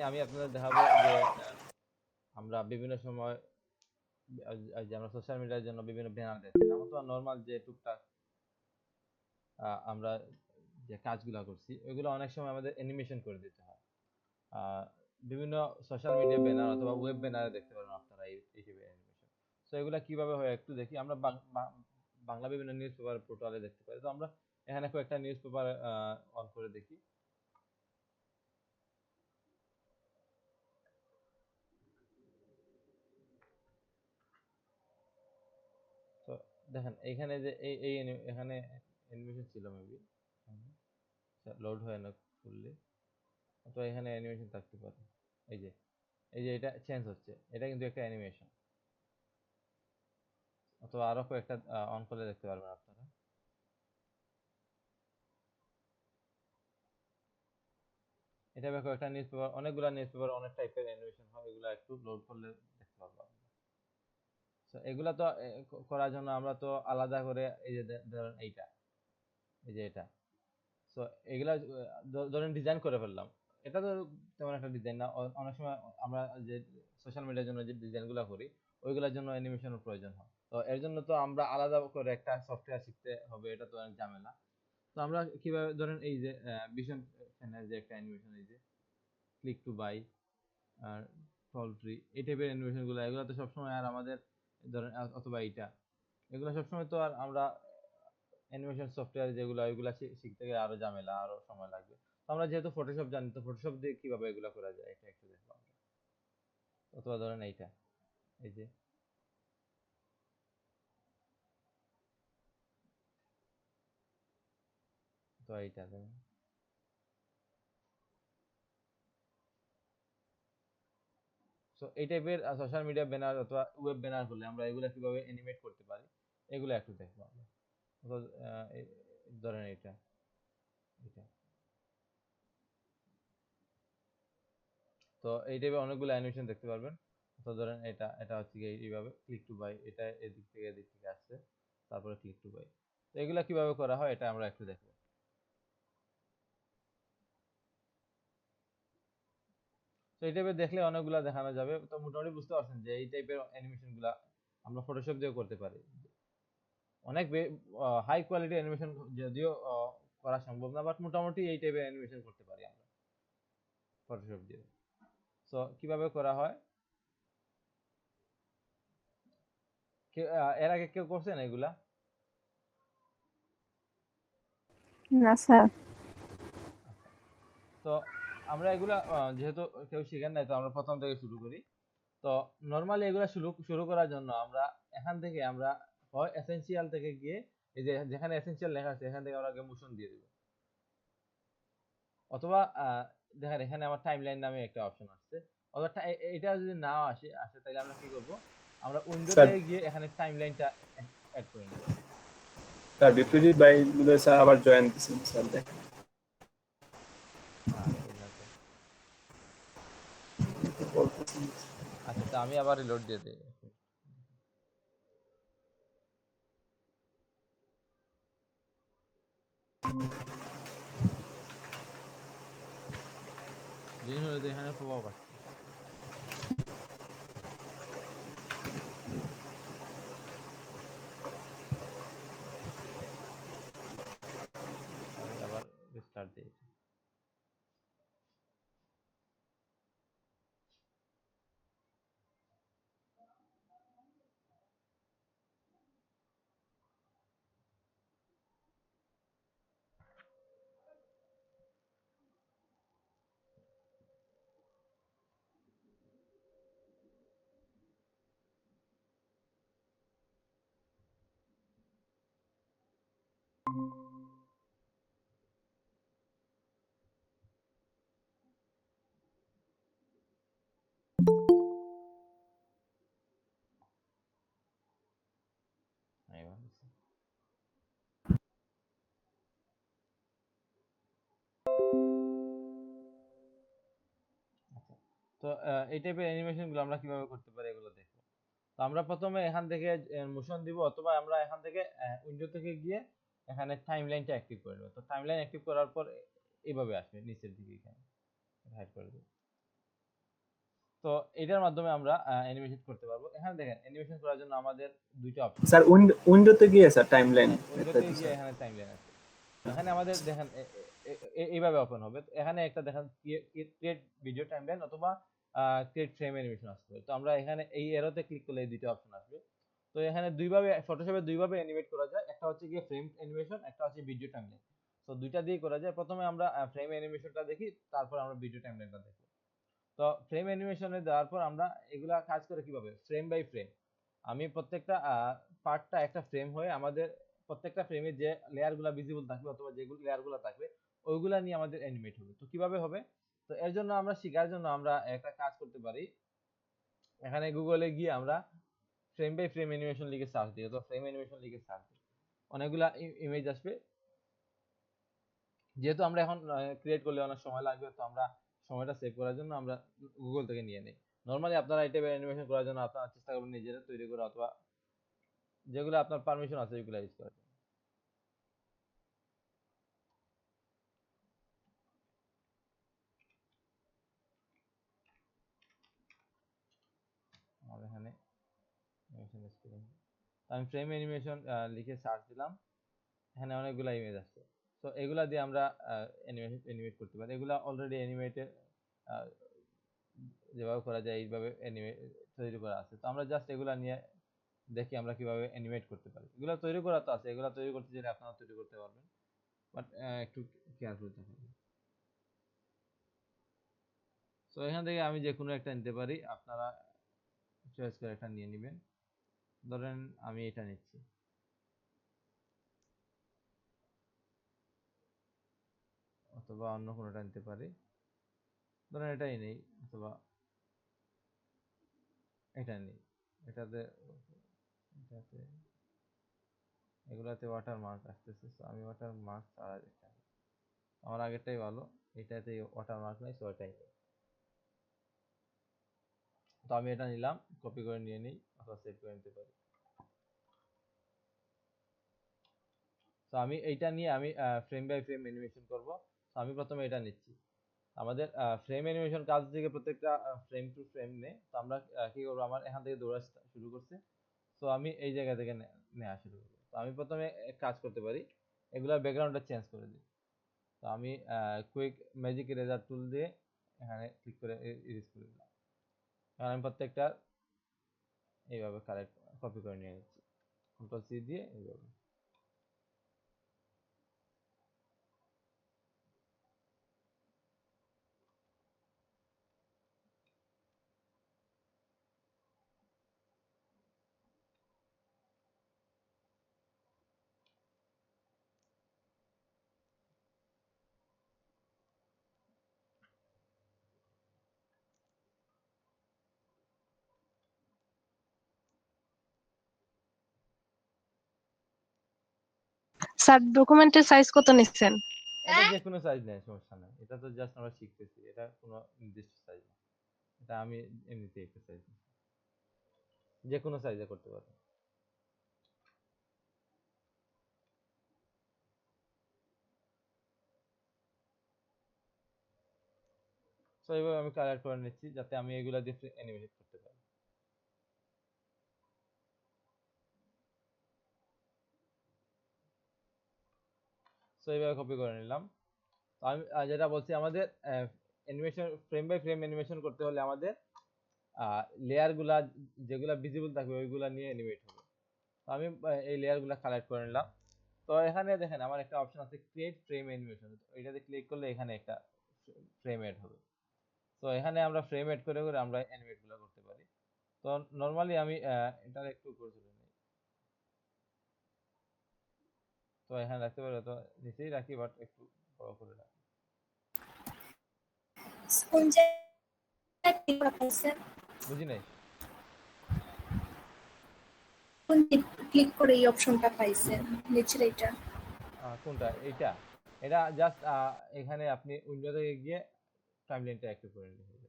আমি আপনাদের দেখাবো যে আমরা বিভিন্ন সময় যে আমরা সোশ্যাল মিডিয়ার জন্য বিভিন্ন ব্যানার দেখছিলাম অথবা নর্মাল যে টুকটাক আমরা যে কাজগুলো করছি ওইগুলো অনেক সময় আমাদের অ্যানিমেশন করে দিতে হয়। বিভিন্ন সোশ্যাল মিডিয়া ব্যানার অথবা ওয়েব ব্যানারে দেখতে পারেন আপনারা এই হিসেবে অ্যানিমেশন। তো এগুলা কিভাবে হয় একটু দেখি। আমরা বাংলা বিভিন্ন নিউজ পেপার পোর্টালে দেখতে পাই। তো আমরা এখানে কয়েকটা নিউজ পেপার অন করে দেখি। তো দেখেন এইখানে যে এখানে অ্যানিমেশন ছিল মেবি, লোড হয় না ফুললি, তো এখানে অ্যানিমেশন থাকতে পারে। এই যে এটা চেঞ্জ হচ্ছে, এটা কিন্তু একটা অ্যানিমেশন। অথবা আরো কয়েকটা অন করলে দেখতে পারবেন আপনারা। এটা কয়েকটা নিউজ পেপার, অনেকগুলা নিউজ পেপার অনেক টাইপের অ্যানিমেশন হয়, এগুলা একটু লোড করলে দেখতে পারবো আমরা। তো এগুলা তো করার জন্য আমরা তো আলাদা করে এই যে ধরেন এইটা, এই যে এটা, তো এগুলা ধরেন ডিজাইন করে ফেললাম। এটা তো তেমন একটা ডিজাইন না। অনেক সময় আমরা যে সোশ্যাল মিডিয়ার জন্য যে ডিজাইনগুলো করি ওইগুলোর জন্য অ্যানিমেশনের প্রয়োজন হয়। তো এর জন্য তো আমরা আলাদা করে একটা সফটওয়্যার শিখতে হবে, এটা তো অনেক ঝামেলা। তো আমরা কিভাবে ধরেন এই যে ভিশন ফ্যানের যে একটা অ্যানিমেশন, এই যে ক্লিক টু বাই আর টল ট্রি, এই টাইপের অ্যানিমেশন গুলো, এগুলো তো সবসময় আর আমাদের ধরেন অথবা এইটা, এগুলো সবসময় তো আর আমরা অ্যানিমেশন সফটওয়্যার যেগুলো ওইগুলো শিখতে গেলে আরো ঝামেলা, আরো সময় লাগবে। তো আমরা যেহেতু ফটোশপ জানি, তো ফটোশপ দিয়ে কিভাবে এগুলো করা যায় এটা একটু দেখবো আমরা। অথবা ধরেন এইটা, এই যে, তো এইটা ধরেন। তো এই টাইপের সোশ্যাল মিডিয়া ব্যানার অথবা ওয়েব ব্যানার হলে আমরা এগুলা কিভাবে অ্যানিমেট করতে পারি এগুলো একটু দেখবো আমরা। অথবা, ধরেন এটা, এটা, তো এই টাইপের অনেকগুলো অ্যানিমেশন দেখতে পারবেন। তো ধরেন এটা হচ্ছে কি এইভাবে ক্লিক টু বাই, এটা এদিক থেকে আসছে, তারপরে ক্লিক টু বাই। তো এগুলা কিভাবে করা হয় এটা আমরা একটু দেখবো। তো এই টাইপের দেখলে অনেকগুলা দেখানো যাবে। তো মোটামুটি বুঝতে পারছেন যে এই টাইপের অ্যানিমেশন গুলা আমরা ফটোশপ দিয়েও করতে পারি। অনেক হাই কোয়ালিটি অ্যানিমেশন যদিও করা সম্ভব না, বাট মোটামুটি এই টাইপের অ্যানিমেশন করতে পারি আমরা ফটোশপ দিয়ে। তো কিভাবে করা হয়, এর আগে কেউ করছেন এগুলা? না স্যার। আচ্ছা, তো আমরা এগুলা যেহেতু কেউ শিখেন নাই, তো আমরা প্রথম থেকে শুরু করি। তো নরমালি এগুলা শুরু করার জন্য আমরা এখান থেকে আমরা হয় এসেনশিয়াল থেকে গিয়ে এই যে যেখানে এসেনশিয়াল লেখা আছে এখান থেকে আমরা আগে মোশন দিয়ে দিব। অথবা দেখেন এখানে আমার টাইমলাইন নামে একটা অপশন আসছে। অথবা এটা যদি নাও আসে তাহলে আমরা কি করব, আমরা উইন্ডো স্যার থেকে গিয়ে এখানে টাইমলাইনটা অ্যাড করে নিব। স্যার বিপ্রজিৎ ভাই বোধহয় স্যার আবার জয়েন দিচ্ছেন স্যার দেখেন আচ্ছা যাকে, বলতেছেন। আচ্ছা তো আমি আবার রিলোড দিয়ে দিই। জিনিস হলো যে এখানে প্রভাব আসছে। আমি আবার রিস্টার্ট দিয়েছি। আমি ভাবছি। আচ্ছা, তো এই টাইপের অ্যানিমেশন গুলো আমরা কিভাবে করতে পারি এগুলো দেখবো। তো আমরা প্রথমে এখান থেকে মোশন দিব, অথবা আমরা এখান থেকে উইন্ডো থেকে গিয়ে এখানে টাইমলাইনটা অ্যাক্টিভ করে নেব। তো টাইমলাইন অ্যাক্টিভ করার পর এইভাবে আসবে নিচের দিকে, এখানে হাইড করে দেব। তো এটার মাধ্যমে আমরা অ্যানিমেশন করতে পারবো। এখানে দেখেন অ্যানিমেশন করার জন্য আমাদের দুইটা অপশন স্যার উইন্ডোতে গিয়ে স্যার টাইমলাইন উইন্ডোতে গিয়ে এখানে টাইমলাইন আছে। এখানে আমাদের দেখেন এইভাবে ওপেন হবে। তো এখানে একটা দেখেন ক্রিয়েট ভিডিও টাইমলাইন অথবা ক্রিয়েট ফ্রেম অ্যানিমেশন আসবে। তো আমরা এখানে এই এরোতে ক্লিক করলে এই দুইটা অপশন আসবে। তো এখানে দুইভাবে ফটোশপে দুইভাবে অ্যানিমেট করা যায়। একটা হচ্ছে গিয়ে ফ্রেম অ্যানিমেশন, একটা হচ্ছে ভিডিও টাইমলাইন। তো দুইটা দিয়ে করা যায়। প্রথমে আমরা ফ্রেম অ্যানিমেশনটা দেখি, তারপর আমরা ভিডিও টাইমলাইনটা দেখব। তো ফ্রেম অ্যানিমেশনে দেওয়ার পর আমরা এগুলা কাজ করে কিভাবে, ফ্রেম বাই ফ্রেম আমি প্রত্যেকটা পার্টটা একটা ফ্রেম হয়ে আমাদের প্রত্যেকটা ফ্রেমে যে লেয়ারগুলো ভিজিবল থাকবে অথবা যেগুলো লেয়ারগুলো থাকবে ওইগুলা নিয়ে আমাদের অ্যানিমেট হবে। তো কিভাবে হবে, তো এর জন্য আমরা শেখার জন্য আমরা একটা কাজ করতে পারি। এখানে গুগলে গিয়ে আমরা ফ্রেম বাই ফ্রেম অ্যানিমেশন লিখে সার্চ দিই, তো ফ্রেম অ্যানিমেশন লিখে সার্চ দিই, অনেকগুলা ইমেজ আসবে। যেহেতু আমরা এখন ক্রিয়েট করলে অনেক সময় লাগবে, তো আমরা সময়টা সেভ করার জন্য আমরা গুগল থেকে নিয়ে নিই। নরমালি আপনারা এই টাইপের অ্যানিমেশন করার জন্য আপনারা চেষ্টা করবেন নিজেরা তৈরি করা অথবা যেগুলো আপনার পারমিশন আছে ওইগুলো ইউজ করার। আমাদের এখানে অ্যানিমেশন এক্সপিরিয়েন্স, আমি ফ্রেম অ্যানিমেশন লিখে সার্চ দিলাম, এখানে অনেকগুলো ইমেজ আসছে। তো এগুলা দিয়ে আমরা অ্যানিমেট করতে পারি। এগুলা অলরেডি অ্যানিমেটেড যেভাবে করা যায় এইভাবে অ্যানিমেট তৈরি করা আছে। তো আমরা জাস্ট এগুলা নিয়ে দেখি আমরা কিভাবে অ্যানিমেট করতে পারি। এগুলা তৈরি করা তো আছে, এগুলা তৈরি করতে চাইলে আপনারা তৈরি করতে পারবেন, বাট একটু কেয়ারফুল থাকবেন। তো এখান থেকে আমি যে কোনো একটা নিতে পারি, আপনারা চয়েস করে একটা নিয়ে নেবেন। ধরেন আমি এটা নিচ্ছি, অথবা অন্য কোনোটা নিতে পারি, ধরেন এটাই নেই, অথবা এটা নেই। এটাতে এটাতে এগুলাতে ওয়াটার মার্ক আসতেছে, তো আমি ওয়াটার মার্ক ছাড়া এটা আমার আগেরটাই ভালো, এটাতে ওয়াটার মার্ক নাই, তো এটাই। তো আমি এটা নিলাম, কপি করে নিয়ে নিই অথবা সেভ করে নিতে পারি। তো আমি এইটা নিয়ে আমি ফ্রেম বাই ফ্রেম অ্যানিমেশন করব। তো আমি প্রথমে এটা নিচ্ছি। আমাদের ফ্রেম অ্যানিমেশন কাজ থেকে প্রত্যেকটা ফ্রেম টু ফ্রেম নেই। তো আমরা কি করব, আমার এখান থেকে দৌড়া শুরু করছে, তো আমি এই জায়গা থেকে নেওয়া শুরু করব। তো আমি প্রথমে এক কাজ করতে পারি, এগুলা ব্যাকগ্রাউন্ডটা চেঞ্জ করে দিই। তো আমি কুইক ম্যাজিক ইরেজার টুল দিয়ে এখানে ক্লিক করে ইরেজ করে দিলাম। এখন আমি প্রত্যেকটা এইভাবে কারেক্ট কপি করে নিয়ে যাচ্ছি, কন্ট্রোল সি দিয়ে এইভাবে। স্যার ডকুমেন্টের সাইজ কত নিচ্ছেন? এটা যে কোনো সাইজ নেই, সমস্যা নাই, এটা তো জাস্ট আমরা শিখতেছি, এটা কোনো নির্দিষ্ট সাইজ না, এটা আমি এমনিতে একটা সাইজ যে কোনো সাইজে করতে পারবো। তো এইভাবে আমি কালার করে নিচ্ছি যাতে আমি এগুলা দিয়ে অ্যানিমেট করতে পারি। তো এইভাবে কপি করে নিলাম। তো আমি যেটা বলছি, আমাদের animation frame by frame animation করতে হলে আমাদের লেয়ার গুলা যেগুলা ভিজিবল থাকবে ওইগুলা নিয়ে অ্যানিমেট হবে। তো আমি এই লেয়ার গুলা কালেক্ট করে নিলাম। তো এখানে দেখেন আমার একটা অপশন আছে ক্রিয়েট ফ্রেম অ্যানিমেশন, এটাতে ক্লিক করলে এখানে একটা ফ্রেম এড হবে। তো এখানে আমরা ফ্রেম এড করে করে আমরা অ্যানিমেট গুলো করতে পারি। তো নরমালি আমি এটা একটু করে তুলে নিই। তো এখানে রাখতে পারি, তো নিচেই রাখি, বাট একটু বড় করে রাখি। কোন জায়গায় ক্লিক করা পাইছেন? বুঝি নাই। কোন ক্লিক করে এই অপশনটা পাইছেন নিচের এটা? কোনটা এইটা? এটা জাস্ট এখানে আপনি উইন্ডো থেকে গিয়ে টাইমলাইনটা অ্যাক্টিভ করে নিতে হবে।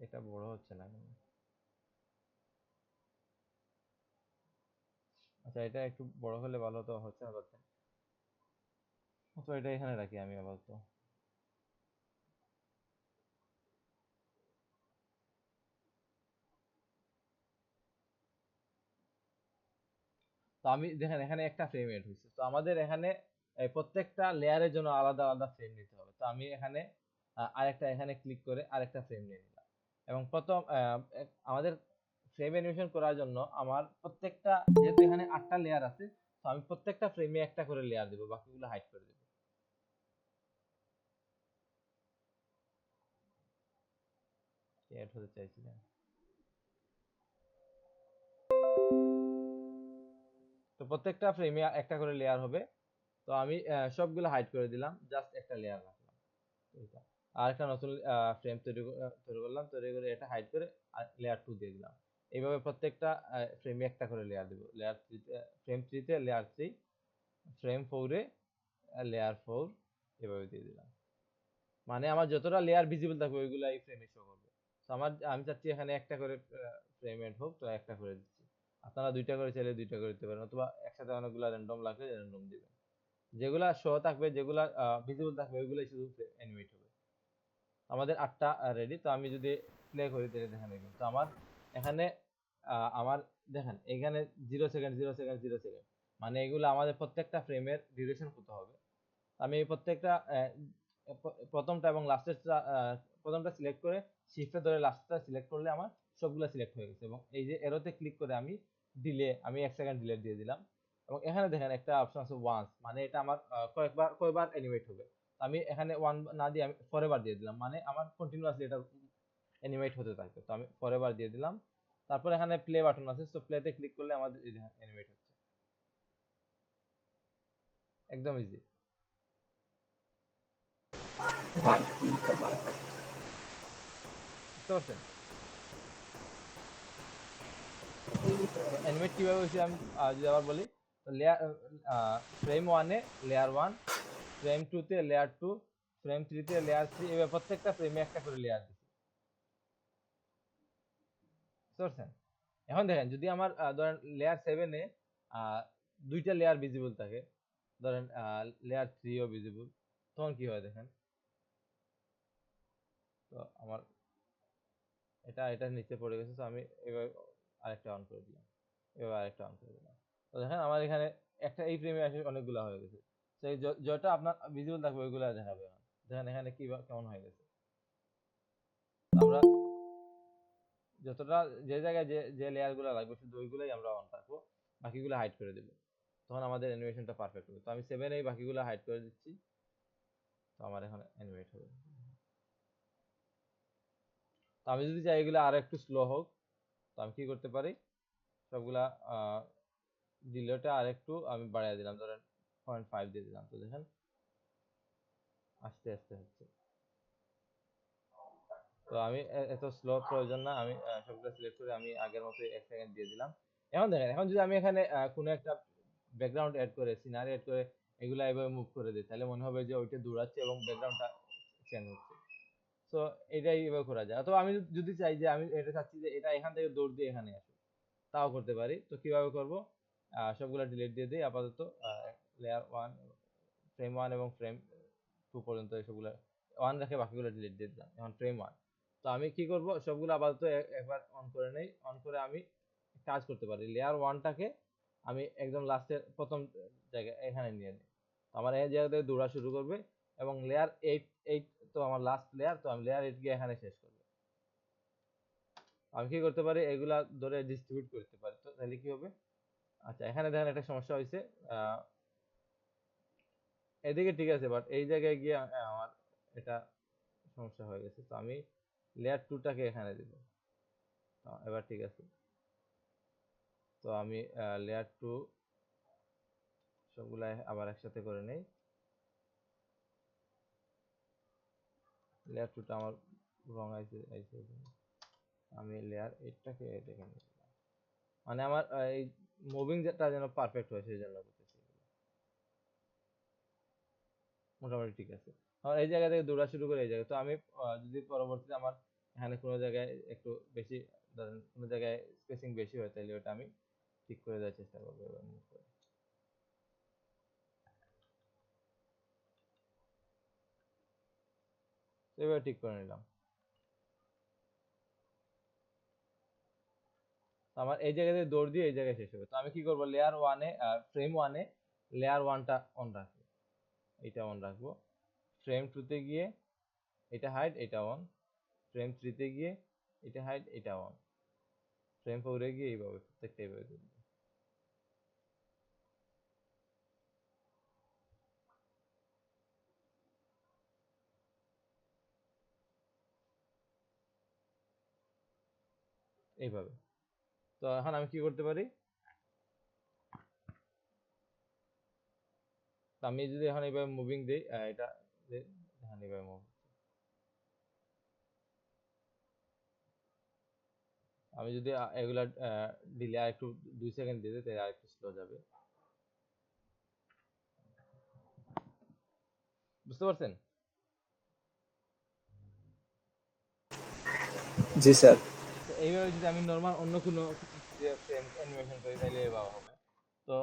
এটা বড় হচ্ছে না কেন? আচ্ছা, এটা একটু বড় হলে ভালো তো হচ্ছে না করতে। তো এটা এখানে রাখি আমি আপাতত। তো আমি দেখেন এখানে একটা ফ্রেম এড হয়েছে, তো আমাদের এখানে এই প্রত্যেকটা লেয়ারের জন্য আলাদা আলাদা ফ্রেম নিতে হবে। তো আমি এখানে আরেকটা এখানে ক্লিক করে আরেকটা ফ্রেম নিয়ে নিলাম। এবং প্রথম আমাদের ফ্রেম অ্যানিমেশন করার জন্য আমার প্রত্যেকটা, যেহেতু এখানে 8টা লেয়ার আছে, তো আমি প্রত্যেকটা ফ্রেমে একটা করে লেয়ার দেব, বাকিগুলো হাইড করে দেব। এড হতে চাইছি না। তো প্রত্যেকটা ফ্রেমে একটা করে লেয়ার হবে। তো আমি সবগুলো হাইড করে দিলাম, জাস্ট একটা লেয়ার রাখলাম। এটা আর একটা নতুন ফ্রেম তৈরি করলাম, তৈরি করে এটা হাইড করে লেয়ার 2 দিয়ে দিলাম। এইভাবে প্রত্যেকটা ফ্রেমে একটা করে লেয়ার দেব। লেয়ার 3 তে, ফ্রেম 3 তে লেয়ার 3, ফ্রেম 4 এ লেয়ার 4, এভাবে দিয়ে দিলাম। মানে আমার যতটা লেয়ার ভিজিবল থাকবে ওইগুলো এই ফ্রেমে শো করবে। তো আমি চাচ্ছি এখানে একটা করে ফ্রেম এড হোক, তো একটা করে দিচ্ছি। আপনারা দুইটা করে চাইলে দুইটা করে দিতে পারেন, অথবা একসাথে অনেকগুলো র্যান্ডম লাগলে র্যান্ডম দিবেন। যেগুলা শো থাকবে, যেগুলা ভিজিবল থাকবে ওইগুলাই শুধু অ্যানিমেট হবে। আমাদের 8টা রেডি। তো আমি যদি প্লে করি তাহলে দেখেন এখানে, তো আমার এখানে আমার দেখেন এখানে 0 সেকেন্ড 0 সেকেন্ড 0 সেকেন্ড, মানে এগুলো আমাদের প্রত্যেকটা ফ্রেমের ডিউরেশন কত হবে। আমি এই প্রত্যেকটা প্রথমটা এবং লাস্টেরটা, প্রথমটা সিলেক্ট করে শিফটে ধরে লাস্টটা সিলেক্ট করলে আমার সবগুলো সিলেক্ট হয়ে গেছে। এবং এই যে এরোতে ক্লিক করে আমি ডিলে, আমি 1 সেকেন্ড ডিলে দিয়ে দিলাম। এবং এখানে দেখেন একটা অপশন আছে ওয়ান্স, মানে এটা আমার কয়বার অ্যানিমেট হবে। আমি এখানে ওয়ান না দিয়ে আমি ফরএভার দিয়ে দিলাম, মানে আমার কন্টিনিউয়াসলি এটা অ্যানিমেট হতে থাকবে। তো আমি ফরএভার দিয়ে দিলাম। তারপর এখানে প্লে বাটন আছে, সো প্লেতে ক্লিক করলে আমাদের অ্যানিমেট হচ্ছে। একদম ইজি। বুঝতে পারছেন? তো অ্যানিমেট কিভাবে হয়েছে আমি যদি আবার বলি, তো লেয়ার ফ্রেম 1 এ লেয়ার 1, ফ্রেম 2 তে লেয়ার 2, ফ্রেম 3 তে লেয়ার 3, এভাবে প্রত্যেকটা ফ্রেমে একটা করে লেয়ার দিচ্ছি। বুঝতে পারছেন? এখন দেখেন যদি আমার ধরেন লেয়ার 7 এ দুইটা লেয়ার ভিজিবল থাকে, ধরেন লেয়ার 3 ও ভিজিবল, তখন কি হয় দেখেন। তো আমার এটা নিচে পড়ে গেছে, তো আমি এভাবে আরেকটা অন করে দিলাম, এভাবে আরেকটা অন করে দিলাম। তো দেখেন আমার এখানে একটা এই ফ্রেমে আসে অনেকগুলো হয়ে গেছে। সেই যেটা আপনার ভিজিবল থাকবে ওইগুলো দেখাবে। এখন দেখেন এখানে কি কেমন হয়ে গেছে। তো আমরা যতটা যে জায়গায় যে লেয়ার গুলো লাগবে শুধু ওইগুলোই আমরা অন রাখবো, বাকিগুলো হাইড করে দেবো। তখন আমাদের অ্যানিমেশনটা পারফেক্ট হবে। তো আমি 7 এই বাকিগুলো হাইড করে দিচ্ছি, তো আমার এখন অ্যানিমেট হবে। তো আমি যদি চাই এগুলো আরো একটু স্লো হোক, তো আমি কি করতে পারি, সবগুলা ডিলেটা আর একটু আমি বাড়িয়ে দিলাম, ধরেন 0.5 দিয়ে দিলাম। তো দেখেন আস্তে আস্তে হচ্ছে। তো আমি এত স্লো প্রয়োজন না, আমি সবগুলো সিলেক্ট করে আমি আগের মতো 1 সেকেন্ড দিয়ে দিলাম। এখন দেখেন, এখন যদি আমি এখানে কোনো একটা ব্যাকগ্রাউন্ড অ্যাড করে, সিনারি অ্যাড করে এগুলা এভাবে মুভ করে দিই, তাহলে মনে হবে যে ওইটা দৌড়াচ্ছে এবং ব্যাকগ্রাউন্ডটা চেঞ্জ হচ্ছে। তো এটাই এভাবে করা যায়। অথবা আমি যদি চাই যে আমি এটা চাচ্ছি যে এটা এখান থেকে দৌড় দিয়ে এখানে আসে, তাও করতে পারি। তো কিভাবে করব, সবগুলা ডিলিট দিয়ে দিই আপাতত। লেয়ার 1, ফ্রেম 1 এবং ফ্রেম 2 পর্যন্ত সবগুলা 1 রেখে বাকিগুলো ডিলিট দিয়ে দিলাম। এখন ফ্রেম 1, তো আমি কি করব, সবগুলো আপাতত একবার অন করে নেই। অন করে আমি কাজ করতে পারি, লেয়ার 1টাকে আমি একদম লাস্টের প্রথম জায়গায় এখানে নিয়ে নিই। আমার এই জায়গা থেকে দৌড়া শুরু করবে এবং লেয়ার 8 তো আমার লাস্ট লেয়ার, তো আমি লেয়ার 8 গিয়ে এখানে শেষ করব। আমি কি করতে পারি, এগুলা ধরে ডিস্ট্রিবিউট করতে পারি। তো তাহলে কি হবে, আচ্ছা এখানে দেখেন একটা সমস্যা হয়েছে। এদিকে ঠিক আছে, বাট এই জায়গায় গিয়ে আমার এটা সমস্যা হয়ে গেছে। তো আমি লেয়ার 2টাকে এখানে দিব। এবার ঠিক আছে। তো আমি লেয়ার 2 সবগুলা আবার একসাথে করে নেই। লেয়ার 2টা আমার রং আইছে। আমি লেয়ার 8টাকে দেখে নিই, মানে আমার এই মুভিং যেটা যেন পারফেক্ট হয় সেই জন্য করতেছি। মোটামুটি ঠিক আছে। আমার এই জায়গা থেকে দৌড়া শুরু করে এই জায়গায়। তো আমি যদি পরবর্তীতে আমার এখানে কোনো জায়গায় একটু বেশি, ধরেন কোনো জায়গায় স্পেসিং বেশি হয়, তাহলে ওটা আমি ঠিক করে দেওয়ার চেষ্টা করবো। এবার move করে। তো এবার ঠিক করে নিলাম। আমার এই জায়গাতে দৌড় দিয়ে এই জায়গায় শেষ হবে। তো আমি কি করব, লেয়ার 1 এ ফ্রেম 1 এ লেয়ার 1টা অন রাখবো, এটা অন রাখবো। ফ্রেম 2 তে গিয়ে এটা হাইড, এটা অন। ফ্রেম 3 তে গিয়ে এটা হাইড, এটা অন। ফ্রেম 4 এ গিয়ে এইভাবে প্রত্যেকটা এইভাবে করব। এইভাবে। তো এখন আমি কি করতে পারি, তো আমি যদি এখন এইভাবে মুভিং দেই, এটা এখন এইভাবে মুভ, আমি যদি এগুলা ডিলে আর একটু 2 সেকেন্ড দিয়ে দিই তাহলে আর একটু স্লো যাবে। বুঝতে পারছেন? জি স্যার। তো এইভাবে যদি আমি নরমাল অন্য কোনো ফ্রেম অ্যানিমেশন করি তাহলে এভাবে হবে। তো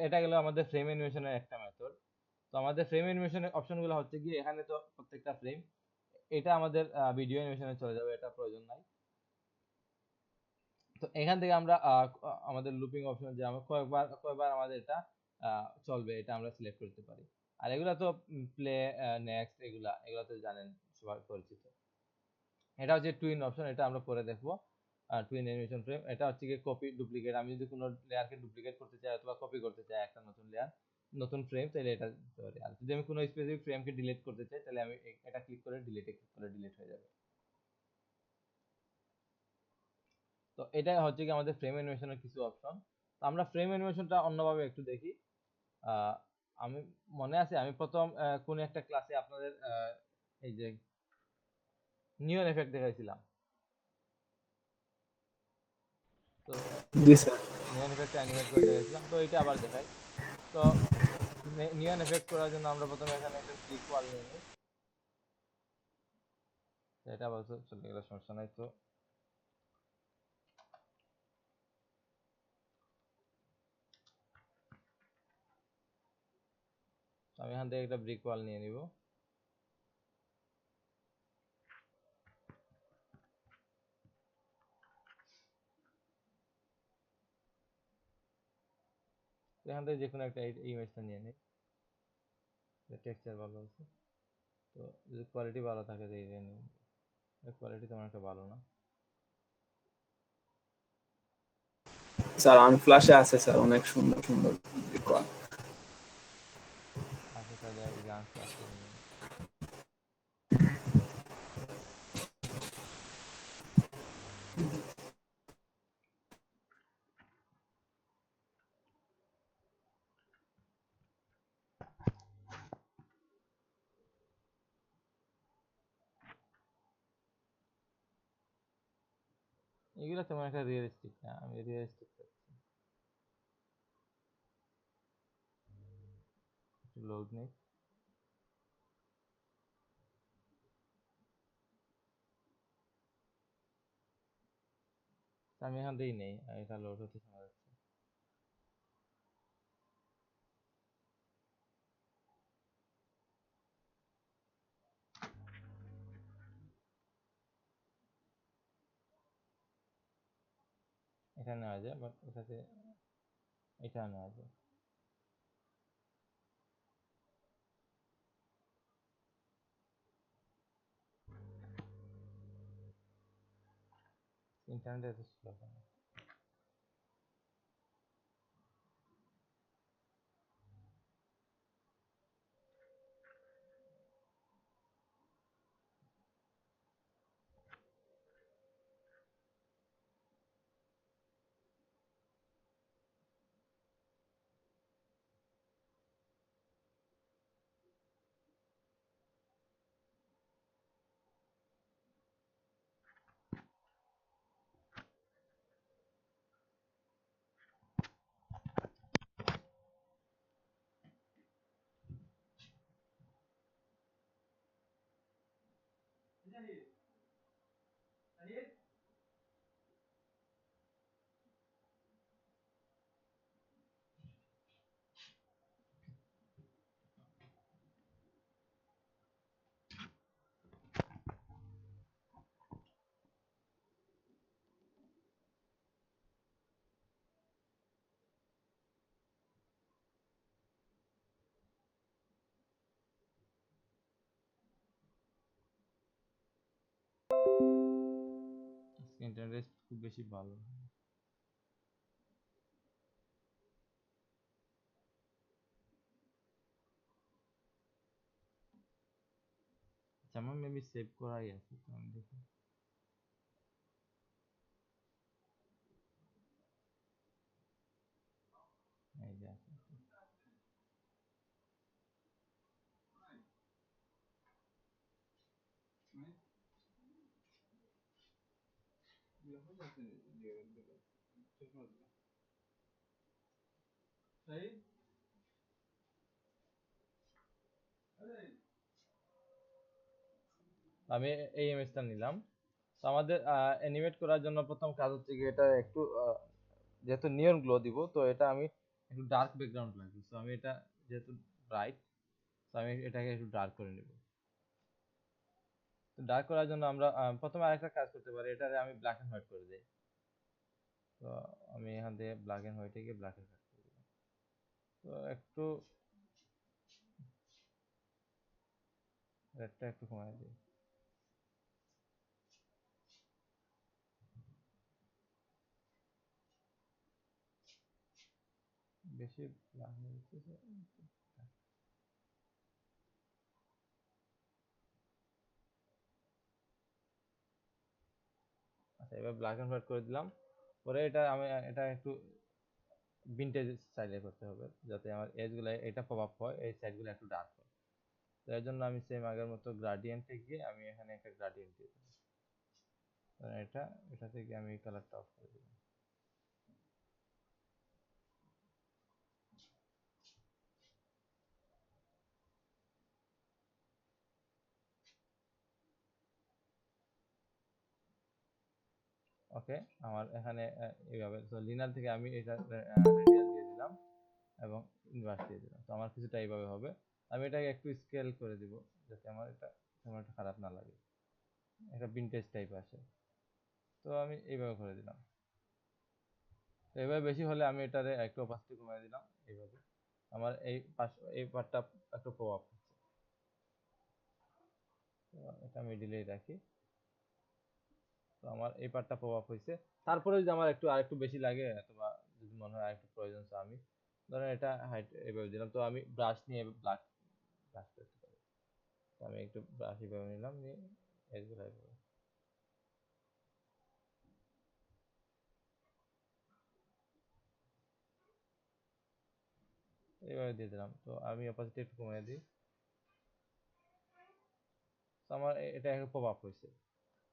এটা গেল আমাদের ফ্রেম অ্যানিমেশনের একটা মেথড। তো আমাদের ফ্রেম অ্যানিমেশনের অপশনগুলো হচ্ছে কি, এখানে তো প্রত্যেকটা ফ্রেম, এটা আমাদের ভিডিও অ্যানিমেশনে চলে যাবে, এটা প্রয়োজন নাই। তো এখান থেকে আমরা আমাদের লুপিং অপশন যে আমরা কয়বার আমাদের এটা চলবে এটা আমরা সিলেক্ট করতে পারি। আর এগুলা তো প্লে, নেক্সট, এগুলা তো জানেন, সবাই পরিচিত। এটা হচ্ছে টুইন অপশন, এটা আমরা পরে দেখবো। টুইন অ্যানিমেশন ফ্রেম, এটা হচ্ছে কি কপি ডুপ্লিকেট, আমি যদি কোনো লেয়ারকে ডুপ্লিকেট করতে চাই অথবা কপি করতে চাই একটা নতুন লেয়ার, নতুন ফ্রেম, তাহলে এটা দিতে পারি। আর যদি আমি কোনো স্পেসিফিক ফ্রেমকে ডিলিট করতে চাই তাহলে আমি এটা ক্লিক করে ডিলিটে ক্লিক করে ডিলিট হয়ে যাবে। তো এটা হচ্ছে কি আমাদের ফ্রেম অ্যানিমেশনের কিছু অপশন। তো আমরা ফ্রেম অ্যানিমেশনটা অন্যভাবে একটু দেখি। আমি মনে আছে আমি প্রথম কোন একটা ক্লাসে আপনাদের এই যে নিয়ন এফেক্ট দেখাইছিলাম। তো জি স্যার। নিয়ন এফেক্ট অ্যানিমেট করে দেখাইছিলাম, তো এটা আবার দেখাই। তো নিয়ন এফেক্ট করার জন্য আমরা প্রথমে এখানে একটা ক্লিক ওয়াল নিয়ে নিই। এটা আবার চলে গেলে সমস্যা নাই। তো আমি এখান থেকে একটা ব্রিক ওয়াল নিয়ে নিব। এখান থেকে যে কোনো একটা ইমেজটা নিয়ে নিই, টেক্সচার ভালো আছে। তো যদি কোয়ালিটি ভালো থাকে তো এই নিই, কোয়ালিটি তেমন একটা ভালো না। স্যার আনফ্ল্যাশে আছে স্যার, অনেক সুন্দর সুন্দর রেকর্ড। আচ্ছা তাহলে এই যে আনফ্লাশ করে নিই। এগুলো তেমন একটা রিয়েলিস্টিক না, আমি রিয়েলিস্টিক চাচ্ছি। একটু লোড নেই। আমি এখান থেকেই নেই, এটা লোড হতে সময় যাচ্ছে। এটা নেওয়া যায়, বাট এটাতে এটা নেওয়া যায়। ইন্টারনেট এত স্লো কেন? ইন্টারনেট খুব বেশি ভালো। আচ্ছা, আমার মেবি সেভ করাই আছে, তো আমি দেখি। এই যে আছে। আমি এই ইমেজটা নিলাম। তো আমাদের অ্যানিমেট করার জন্য প্রথম কাজ হচ্ছে কি, এটা একটু যেহেতু নিয়ন গ্লো দিব, তো এটা আমি একটু ডার্ক ব্যাকগ্রাউন্ড লাগবে। তো আমি এটা যেহেতু ব্রাইট, তো আমি এটাকে একটু ডার্ক করে নেব। তো ডার্ক করার জন্য আমরা প্রথমে আরেকটা কাজ করতে পারি, এটারে আমি ব্ল্যাক এন্ড হোয়াইট করে দিই। তো আমি এখান থেকে ব্ল্যাক এন্ড হোয়াইটে গিয়ে ব্ল্যাক এন্ড হোয়াইট করে দিলাম। তো একটু রেডটা একটু কমাই দিই। বেশি ব্ল্যাক হয়ে যাচ্ছে। আচ্ছা, এবার ব্ল্যাক এন্ড হোয়াইট করে দিলাম। পরে এটা আমি এটা একটু ভিনটেজ স্টাইলে করতে হবে, যাতে আমার এজগুলো এটা পপ আপ হয়, এই সাইডগুলো একটু ডার্ক হয়। তো এর জন্য আমি সেম আগের মতো গ্রাডিয়েন্টে গিয়ে আমি এখানে একটা গ্রাডিয়েন্ট দিয়ে দেবো। এটা থেকে আমি কালারটা অফ করে দিলাম। ওকে, আমার এখানে এইভাবে, তো লিনার থেকে আমি এটা রেডিয়াল দিয়ে দিলাম এবং ইনভার্স দিয়ে দিলাম। তো আমার কিছুটা এইভাবে হবে। আমি এটাকে একটু স্কেল করে দিব, যাতে আমার এটা তেমন একটা খারাপ না লাগে, একটা ভিনটেজ টাইপ আসে। তো আমি এইভাবে করে দিলাম। তো এইভাবে বেশি হলে আমি এটারে একটু অপাসিটি কমিয়ে দিলাম। এইভাবে আমার এই পার্টটা একটু পপ আপ হচ্ছে। তো এটা মিডিলেই রাখি। তো আমার এই পার্টটা পপ আপ হয়েছে। তারপরে যদি আমার আরেকটু বেশি লাগে, অথবা যদি মনে হয় আরেকটু প্রয়োজন, তো আমি ধরেন এটা হাইট এইভাবে দিলাম। তো আমি ব্রাশ নিয়ে ব্রাশ করতে পারি। তো আমি একটু ব্রাশ এইভাবে নিলাম, নিয়ে এগুলো এইভাবে দিয়ে দিলাম। তো আমি অপাসিটি একটু কমিয়ে দিই। তো আমার এটা একটু পপ আপ হয়েছে,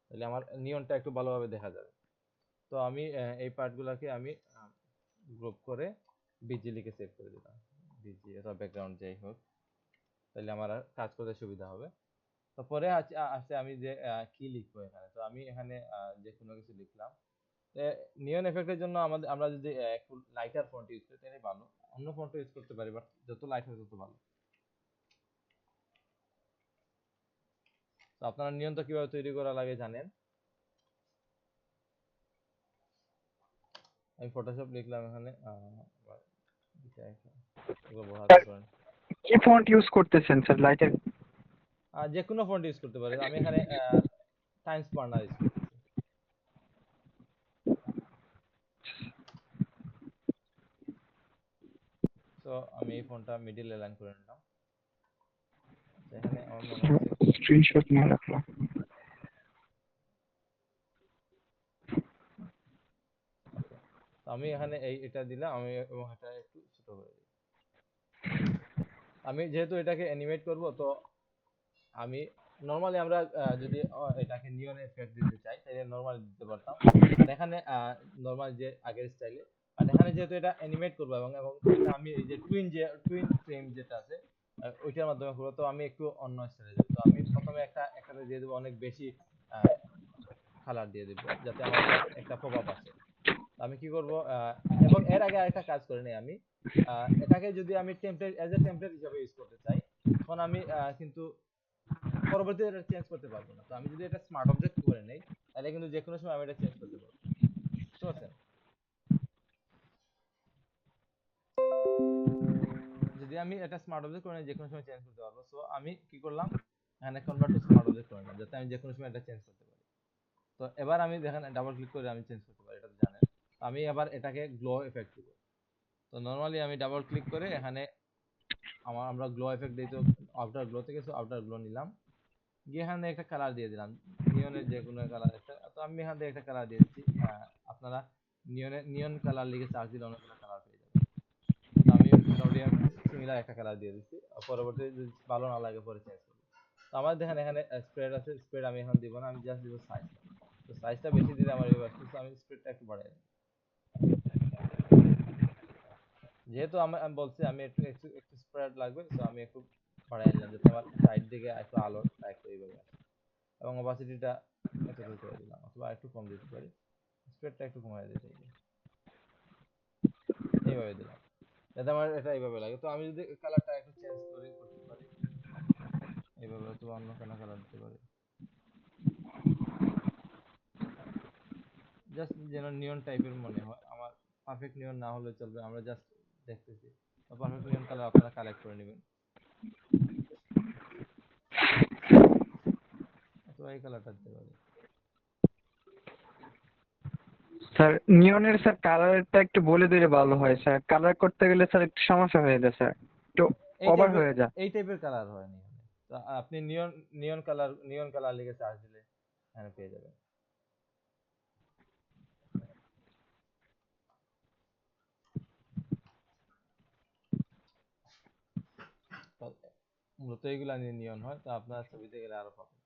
তাহলে আমার নিয়নটা একটু ভালোভাবে দেখা যাবে। তো আমি এই পার্টগুলোকে আমি গ্রুপ করে বিজি লিখে সেভ করে দিলাম, বিজি অথবা ব্যাকগ্রাউন্ড যাই হোক, তাহলে আমার আর কাজ করতে সুবিধা হবে। তো পরে আছে আমি যে কি লিখবো এখানে। তো আমি এখানে যে কোনো কিছু লিখলাম। নিয়ন এফেক্টের জন্য আমরা যদি একটু লাইটার ফন্ট ইউজ করি তাহলে ভালো, অন্য ফন্ট ইউজ করতে পারি, বাট যত লাইট হয় তত ভালো। তো আপনারা নিয়ন তো কিভাবে তৈরি করা লাগে জানেন। আমি ফটোশপ লিখলাম এখানে, এগুলো বহাতে পারেন। কি ফন্ট ইউজ করতেছেন স্যার লাইটের? যে কোনো ফন্ট ইউজ করতে পারেন। আমি এখানে টাইমস বার্নার ইউজ করতেছি। তো আমি এই ফন্টটা মিডল লাইন করে নিলাম। এখানে আমার মনে হচ্ছে স্ক্রিনশট নিয়ে রাখলাম। ওকে, তো আমি এখানে এটা দিলাম, আমি এবং এটা একটু ছোট করে দিই। আমি যেহেতু এটাকে অ্যানিমেট করব, তো আমি নরমালি আমরা যদি এটাকে নিয়ন এফেক্ট দিতে চাই তাহলে নরমালি দিতে পারতাম, বাট এখানে নরমাল যে আগের স্টাইলে। বাট এখানে যেহেতু এটা অ্যানিমেট করব এবং এটা আমি এই যে টুইন ফ্রেম যেটা আছে ওইটার মাধ্যমে করব, তো আমি একটু অন্য স্টাইলে দেব। তো আমি প্রথমে একটাতে দিয়ে দেবো অনেক বেশি কালার দিয়ে দেব, যাতে আমার এটা একটা প্রভাব আসে। আমি কি করব, এবং এর আগে আরেকটা কাজ করে নিই আমি। এটাকে যদি আমি টেমপ্লেট এজ এ টেমপ্লেট হিসেবে ইউজ করতে চাই, তখন আমি কিন্তু পরবর্তীতে এটা চেঞ্জ করতে পারবো না। তো আমি যদি এটা স্মার্ট অবজেক্ট করে নেই, তাহলে কিন্তু যে কোনো সময় আমি এটা চেঞ্জ করতে পারবো। বুঝতে পারছেন? যদি আমি এটা স্মার্ট অবজেক্ট করে নেই, যে কোনো সময় চেঞ্জ করতে পারবো। সো আমি কি করলাম, এখানে কনভার্ট টু স্মার্ট অবজেক্ট করে নিলাম, যাতে আমি যে কোনো সময় এটা চেঞ্জ করতে পারি। তো এবার আমি দেখেন ডাবল ক্লিক করে আমি চেঞ্জ করতে পারি, এটা তো জানেন। তো আমি এবার এটাকে গ্লো এফেক্ট দিব। তো নরমালি আমি ডাবল ক্লিক করে এখানে আমরা গ্লো এফেক্ট দিই, তো আউটার গ্লো থেকে আউটার গ্লো নিলাম, গিয়ে এখানে একটা কালার দিয়ে দিলাম, নিয়নের যে কোনো কালার একটা। তো আমি এখান থেকে একটা কালার দিয়ে দিচ্ছি। আপনারা নিয়ন কালার লিখে সার্চ দিলে অনেকগুলো কালার পেয়ে যাবেন। তো আমি মোটামুটি সিমিলার একটা কালার দিয়ে দিচ্ছি, পরবর্তী যদি ভালো না লাগে পরে চেঞ্জ করব। তো আমার দেখেন এখানে স্প্রেড আছে, স্প্রেড আমি এখন দিব না, আমি জাস্ট দিব সাইজ। তো সাইজটা বেশি দিলে আমার এই আসতেছে, আমি স্প্রেডটা একটু বাড়াই দিই। যেহেতু আমি বলছি আমি একটু একটু একটু স্প্রেড লাগবে, তো আমি একটু বাড়াই নিলাম যাতে আমার সাইড দিকে একটু আলোর একটু এইভাবে আসে। এবং অপাসিটিটা এতটুকু করে দিলাম, অথবা একটু কম দিতে পারি, স্প্রেডটা একটু কমাই দিতে পারি, এইভাবে দিলাম যাতে আমার এটা এইভাবে লাগে। তো আমি যদি কালারটা একটু চেঞ্জ করতে পারি এইভাবে, অথবা অন্য কোনো কালার দিতে পারি, জাস্ট যেন নিয়ন টাইপের মনে হয়। আমার পারফেক্ট নিয়ন না হলে চলবে, আমরা জাস্ট দেখতেছি। তো পারফেক্ট নিয়ন কালার আপনারা কালেক্ট করে নেবেন, অথবা এই কালারটা দিতে পারি। স্যার নিয়নের স্যার কালারটা একটু বলে দিলে ভালো হয় স্যার, কালার করতে গেলে স্যার একটু সমস্যা হয়ে যায় স্যার, একটু ওভার হয়ে যায়। এই টাইপের কালার হয় নিয়নে। তো আপনি নিয়ন কালার লিখে সার্চ দিলে এখানে পেয়ে যাবেন। তো মূলত এইগুলা নিয়ন হয়, তো আপনার ছবিতে গেলে আরো পাবেন।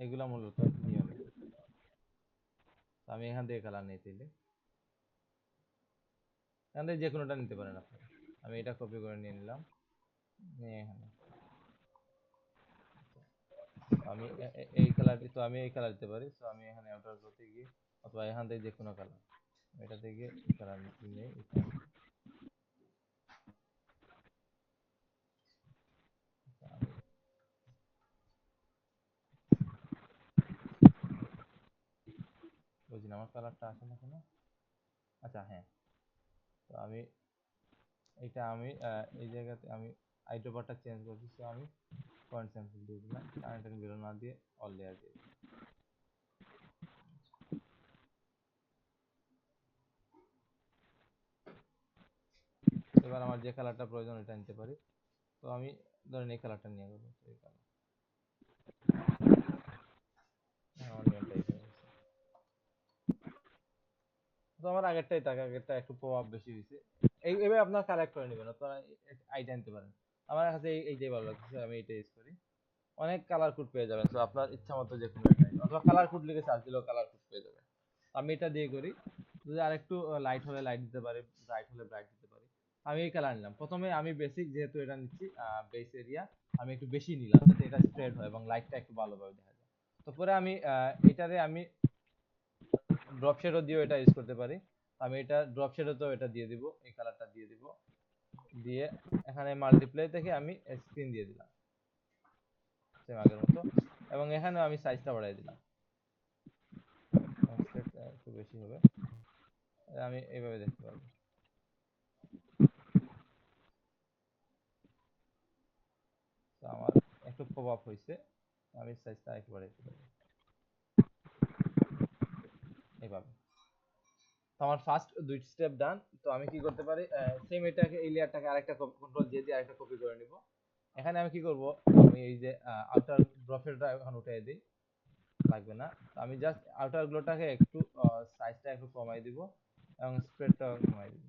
এগুলা মূলত নিয়নের। আমি এখান থেকে কালার নিয়ে দিলে এখান থেকে যে কোনোটা নিতে পারেন আপনারা। আমি এটা কপি করে নিয়ে নিলাম, নিয়ে এখানে আমি এই কালার, তো আমি এই কালার দিতে পারি। তো আমি এখানে আউটার করতে গিয়ে, অথবা এখান থেকে যে কোনো কালার, এটা থেকে এই কালার নিয়ে এই কালার। আমি বুঝি না আমার কালারটা আসে না কেন। আচ্ছা হ্যাঁ, তো আমি এটা আমি এই জায়গাতে আমি আইড্রপারটা চেঞ্জ করছি। তো আমি পয়েন্ট স্যাম্পল দিয়ে দিলাম, কারেন্ট এন্ড বেরো না দিয়ে অল লেয়ার দিয়ে দিলাম। এবার আমার যে কালারটা প্রয়োজন এটা নিতে পারি। তো আমি ধরেন এই কালারটা নিয়ে করবো, তো এই কালার আমার নিয়ন টাইপ হয়ে গেছে। তো আমার আগেরটা একটু প্রভাব বেশি হয়েছে। এইভাবে আপনার কালেক্ট করে নেবেন, আপনারা আইডিয়া নিতে পারেন। আমার কাছে এইটাই ভালো লাগছে, আমি এইটা ইউজ করি। অনেক কালার কোড পেয়ে যাবেন, তো আপনার ইচ্ছা মতো যে কোনো একটা, অথবা কালার কোড লিখে সার্চ দিলেও কালার কোড পেয়ে যাবেন। আমি এটা দিয়ে করি, যদি আরেকটু লাইট হলে লাইট দিতে পারি, ব্রাইট হলে ব্রাইট দিতে পারি। আমি এই কালার নিলাম, প্রথমে আমি বেসিক যেহেতু এটা নিচ্ছি বেস এরিয়া, আমি একটু বেশি নিলাম যাতে এটা স্প্রেড হয় এবং লাইটটা একটু ভালোভাবে দেখা যায়। তো পরে আমি এটারে আমি ড্রপ শেডও দিয়েও এটা ইউজ করতে পারি। আমি এটা ড্রপ শেডও এটা দিয়ে দিব, এই কালারটা দিয়ে দিব, দিয়ে এখানে মাল্টিপ্লাই থেকে আমি স্ক্রিন দিয়ে দিলাম সেম আগের মতো, এবং এখানে আমি সাইজটা বাড়াই দিলাম, একটু বেশি হবে, আমি এইভাবে দেখতে পারবো। তো আমার একটু প্রভাব হয়েছে, আমি সাইজটা একটু বাড়াইতে পারি এইভাবে। তো আমার ফার্স্ট দুই স্টেপ ডান। তো আমি কি করতে পারি, সেম এটাকে এই লেয়ারটাকে আরেকটা কন্ট্রোল জে দিয়ে আরেকটা কপি করে নিব। এখানে আমি কি করব, আমি এই যে আউটার ড্রপশেডটা এখন উঠিয়ে দিই, লাগবে না। তো আমি জাস্ট আউটার গ্লোটাকে একটু সাইজটা একটু কমাই দিব এবং স্প্রেডটা কমাই দিব।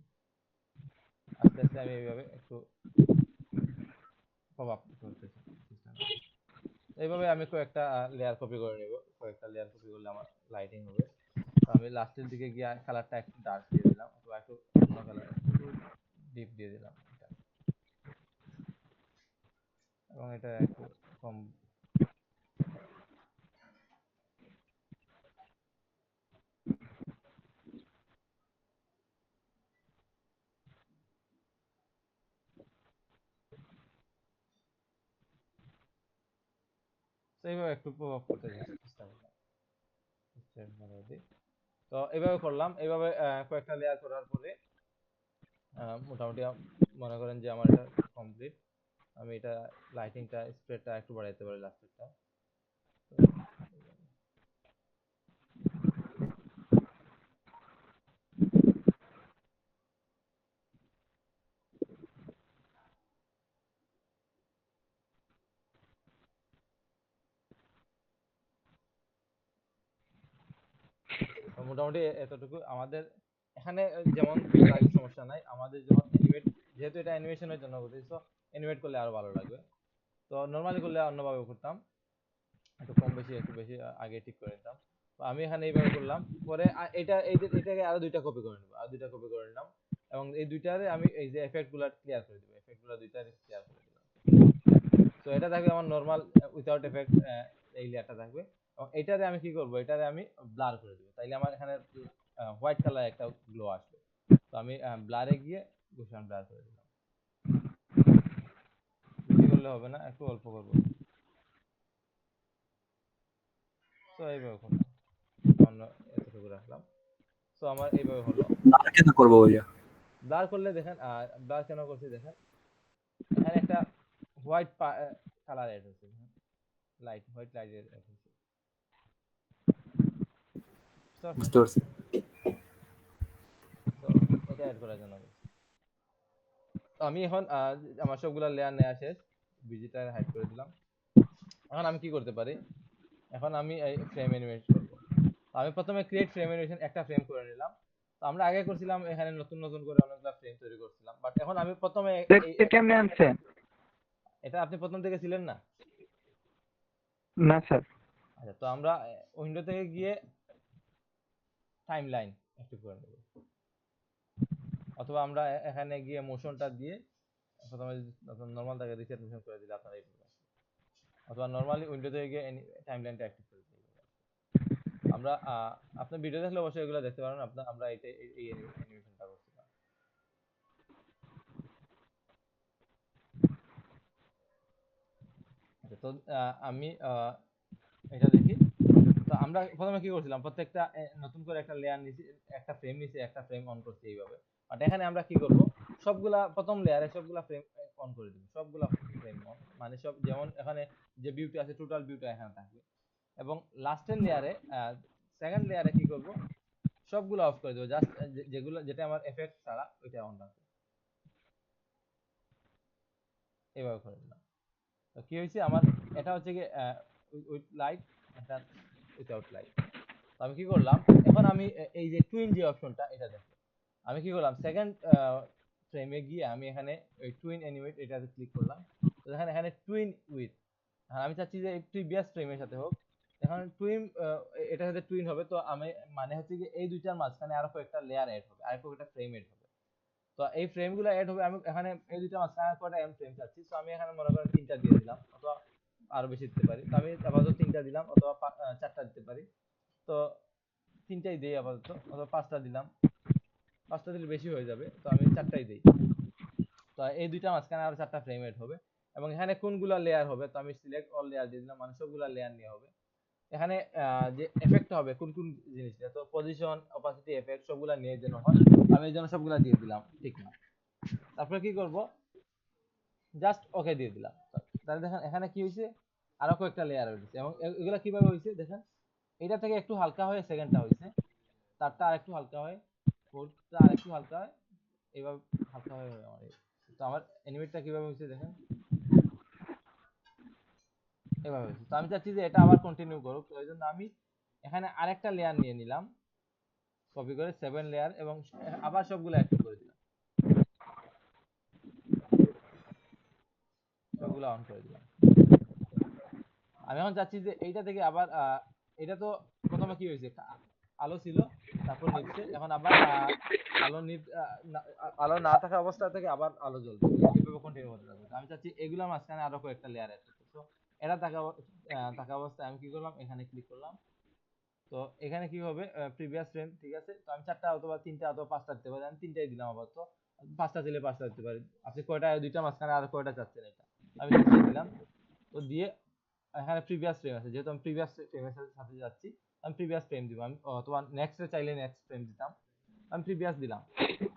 আস্তে আস্তে আমি এইভাবে একটু প্রভাব করতেছি সিস্টেমে। এইভাবে আমি কয়েকটা লেয়ার কপি করে নিব, কয়েকটা লেয়ার কপি করলে আমার লাইটিং হবে। তো আমি লাস্টের দিকে গিয়ে কালারটা একটু ডার্ক দিয়ে দিলাম, অথবা একটু অন্য কালার একটু ডিপ দিয়ে দিলাম এটা, এবং এটা একটু কম। তো এইভাবে একটু প্রভাব করতে চেষ্টা করলাম। তো এইভাবে করলাম, এইভাবে কয়েকটা লেয়ার করার পরে মোটামুটি মনে করেন যে আমার এটা কমপ্লিট। আমি এটা লাইটিংটা স্প্রেডটা একটু বাড়াইতে পারি লাস্টেরটা। তো মোটামুটি এতটুকু আমাদের এখানে যেমন লাগে সমস্যা নাই, আমাদের যখন অ্যানিমেট, যেহেতু এটা অ্যানিমেশনের জন্য করতেছি তো অ্যানিমেট করলে আরো ভালো লাগবে। তো নরমালি করলে অন্যভাবে করতাম, একটু কম বেশি একটু বেশি আগে ঠিক করে নিতাম। তো আমি এখানে এইভাবে করলাম, পরে এটাকে আরো দুইটা কপি করে নিব, আর দুইটা কপি করে নিলাম, এবং এই দুইটারে আমি এই যে এফেক্ট গুলা ক্লিয়ার করে দিব, এফেক্ট গুলা দুইটারে ক্লিয়ার করে দিলাম। তো এটা থাকবে আমার নরমাল উইদাউট এফেক্ট, এই লেয়ারটা থাকবে। এবং এটারে আমি কি করব, এটারে আমি ব্লার করে দিব, তাইলে আমার এখানে হোয়াইট কালার একটা গ্লো আসবে। তো আমি ব্লারে গিয়ে গুশান ব্লার করে দিলাম। বেশি করলে হবে না, একটু অল্প করব। তো এইভাবে করলাম, অন্য এতটুকু রাখলাম। তো আমার এইভাবে হলো। ব্লার কেন করবো ভাইয়া? ব্লার করলে দেখেন, ব্লার কেন করছি দেখেন, এখানে একটা হোয়াইট কালার এড হচ্ছে, লাইট হোয়াইট লাইট এড হচ্ছে। বুঝতে পারছি। তো এটা এড করার জন্য বলছি। তো আমি এখন আমার সবগুলা লেয়ার নেওয়া শেষ, ভিজিটার হাইড করে দিলাম। এখন আমি কি করতে পারি, এখন আমি এই ফ্রেম অ্যানিমেশন করব। তো আমি প্রথমে ক্রিয়েট ফ্রেম অ্যানিমেশন একটা ফ্রেম করে নিলাম। তো আমরা আগে করছিলাম এখানে নতুন নতুন করে অনেকগুলা ফ্রেম তৈরি করছিলাম, বাট এখন আমি প্রথমে এটা কেমনে আনছেন? এটা আপনি প্রথম থেকে ছিলেন না? না স্যার। আচ্ছা, তো আমরা উইন্ডো থেকে গিয়ে টাইমলাইন অ্যাক্টিভ করে নেব, অথবা আমরা এখানে গিয়ে মোশনটা দিয়ে প্রথমে নরমাল থেকে রিসেট মোশন করে দিলে আপনারা এই পাবেন, অথবা নরমালি উইন্ডো থেকে গিয়ে টাইমলাইনটা অ্যাক্টিভ করে দিলে আমরা আপনি ভিডিও দেখলে অবশ্যই এগুলো দেখতে পারেন। আমরা এই অ্যানিমেশনটা করছিলাম। আচ্ছা, তো আমি এটা দেখি। তো আমরা প্রথমে কি করছিলাম, প্রত্যেকটা নতুন করে একটা লেয়ার নিছি, একটা ফ্রেম নিছি, একটা ফ্রেম অন করছি এইভাবে। বাট এখানে আমরা কি করব, সবগুলা প্রথম লেয়ারে সবগুলা ফ্রেম অন করে দিব, সবগুলা ফ্রেম অন, মানে সব যেমন এখানে যে ভিউটা আছে টোটাল ভিউটা এখানে থাকবে। এবং লাস্টের লেয়ারে সেকেন্ড লেয়ারে কি করব, সবগুলো অফ করে দেবো, জাস্ট যেগুলো যেটা আমার এফেক্ট ছাড়া ওইটা অন রাখবো, এইভাবে করে দিলাম। তো কি হয়েছে আমার, এটা হচ্ছে কি উইথ লাইট, এটা উইথআউট লাইট। তো আমি কি করলাম, এখন আমি এই যে টুইন যে অপশনটা এটা দেখো, আমি কি করলাম সেকেন্ড ফ্রেমে গিয়ে আমি এখানে ওই টুইন অ্যানিমেট এটাতে ক্লিক করলাম। তো দেখেন এখানে টুইন উইথ, আমি চাচ্ছি যে প্রিভিয়াস ফ্রেমের সাথে হোক। এখন টুইন এটার সাথে টুইন হবে, তো আমি মানে হচ্ছে কি এই দুইটার মাঝখানে আরো কয়েকটা লেয়ার এড হবে, আর কয়েকটা ফ্রেম এড হবে। তো এই ফ্রেমগুলো এড হবে, আমি এখানে এই দুইটার মাঝখানে কয়টা ফ্রেম চাচ্ছি, তো আমি এখানে মনে করেন 3টা দিয়ে দিলাম, অথবা আরো বেশি দিতে পারি। তো আমি আপাতত 3টা দিলাম, অথবা 4টা দিতে পারি। তো 3টাই দিই আপাতত, অথবা 5টা দিলাম, 5টা দিলে বেশি হয়ে যাবে, তো আমি 4টাই দিই। তো এই দুইটা মাঝখানে আরো 4টা ফ্রেম এড হবে। এবং এখানে কোনগুলা লেয়ার হবে, তো আমি সিলেক্ট অল লেয়ার দিয়ে দিলাম, মানে সবগুলা লেয়ার নিয়ে হবে। এখানে যে এফেক্ট হবে কোন কোন জিনিসটা, তো পজিশন, অপাসিটি, এফেক্ট সবগুলা নিয়ে যেন হয়, আমি এই জন্য সবগুলা দিয়ে দিলাম ঠিক না। তারপরে কি করব, জাস্ট ওকে দিয়ে দিলাম। তাহলে দেখেন এখানে কি হয়েছে, আরো কয়েকটা লেয়ার হয়েছে। এবং এগুলা কিভাবে হয়েছে দেখেন, এটা থেকে একটু হালকা হয়ে সেকেন্ডটা হয়েছে, তারটা আরেকটু হালকা হয়, ফোর্থটা আরেকটু হালকা হয়, এইভাবে হালকা হয়ে আমার তো আমার অ্যানিমেটটা কিভাবে হয়েছে দেখেন, এভাবে হয়েছে। তো আমি চাচ্ছি যে এটা আবার কন্টিনিউ করুক, তো এই জন্য আমি এখানে আরেকটা লেয়ার নিয়ে নিলাম, কপি করে 7 লেয়ার, এবং আবার সবগুলো অ্যাক্টিভ করে দিলাম, সবগুলো অন করে দিলাম। আমি এখন চাচ্ছি যে এইটা থেকে আবার এটা তো প্রথমে কি হয়েছে, আলো ছিল, তারপর নিচ্ছে, এখন আবার আলো আলো না থাকা অবস্থা থেকে আবার আলো জ্বলবে, এইভাবে কন্টিনিউ হতে থাকবে। আমি চাচ্ছি এগুলোর মাঝখানে আরো কয়েকটা লেয়ার অ্যাড করতে। তো এটা থাকা অবস্থায় আমি কি করলাম, এখানে ক্লিক করলাম। তো এখানে কি হবে, প্রিভিয়াস ফ্রেম ঠিক আছে, তো আমি 4টা অথবা 3টা অথবা 5টা দিতে পারি, আমি 3টাই দিলাম। আবার তো 5টা দিলে 5টা দিতে পারি, আপনি কয়টা, দুইটা মাঝখানে আর কয়টা চাচ্ছেন, এটা আমি 3টা দিলাম। তো দিয়ে এখানে প্রিভিয়াস ফ্রেম আছে, যেহেতু আমি প্রিভিয়াস ফ্রেমের সাথে যাচ্ছি, আমি প্রিভিয়াস ফ্রেম দিব। আমি অথবা নেক্সট এ চাইলে নেক্সট ফ্রেম দিতাম, আমি প্রিভিয়াস দিলাম,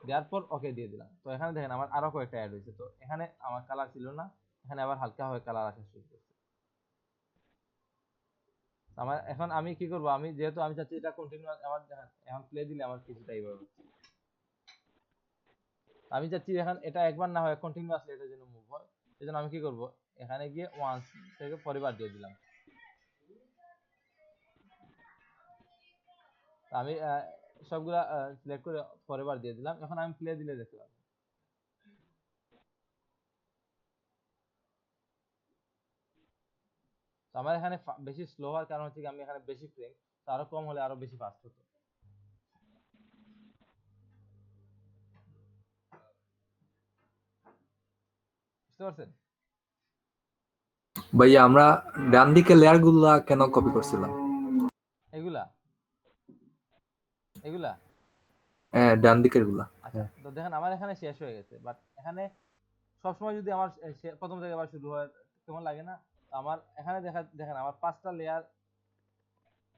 দেওয়ার পর ওকে দিয়ে দিলাম। তো এখানে দেখেন আমার আরো কয়েকটা অ্যাড হয়েছে। তো এখানে আমার কালার ছিল না, এখানে আবার হালকা হয়ে কালার আসা শুরু করছে। আমার এখন আমি কি করব, আমি যেহেতু আমি চাচ্ছি এটা কন্টিনিউয়াস, আমার দেখেন এখন প্লে দিলে আমার কিছুটা এইভাবে হচ্ছে। আমি চাচ্ছি এখন এটা একবার না হয় কন্টিনিউয়াসলি এটা যেন মুভ হয়। এজন্য আমি কি করব, এখানে গিয়ে ওয়ান্স থেকে পরিবার দিয়ে দিলাম। তো আমি সবগুলা সিলেক্ট করে পরিবার দিয়ে দিলাম। এখন আমি প্লে দিলে দেখতে পাবো। তো আমার এখানে বেশি স্লো হওয়ার কারণ হচ্ছে কি আমি এখানে বেশি ফ্রেম, তো আরো কম হলে আরো বেশি ফাস্ট হতো। বুঝতে পারছেন? ভাইয়া আমরা ডান দিকে লেয়ার গুলা কেন কপি করছিলাম? এগুলা এগুলা হ্যাঁ, ডান দিকের গুলা। আচ্ছা, তো দেখেন আমার এখানে শেষ হয়ে গেছে, বাট এখানে সবসময় যদি আমার প্রথম থেকে আবার শুরু হয় কেমন লাগে না? তো আমার এখানে দেখেন আমার 5টা লেয়ার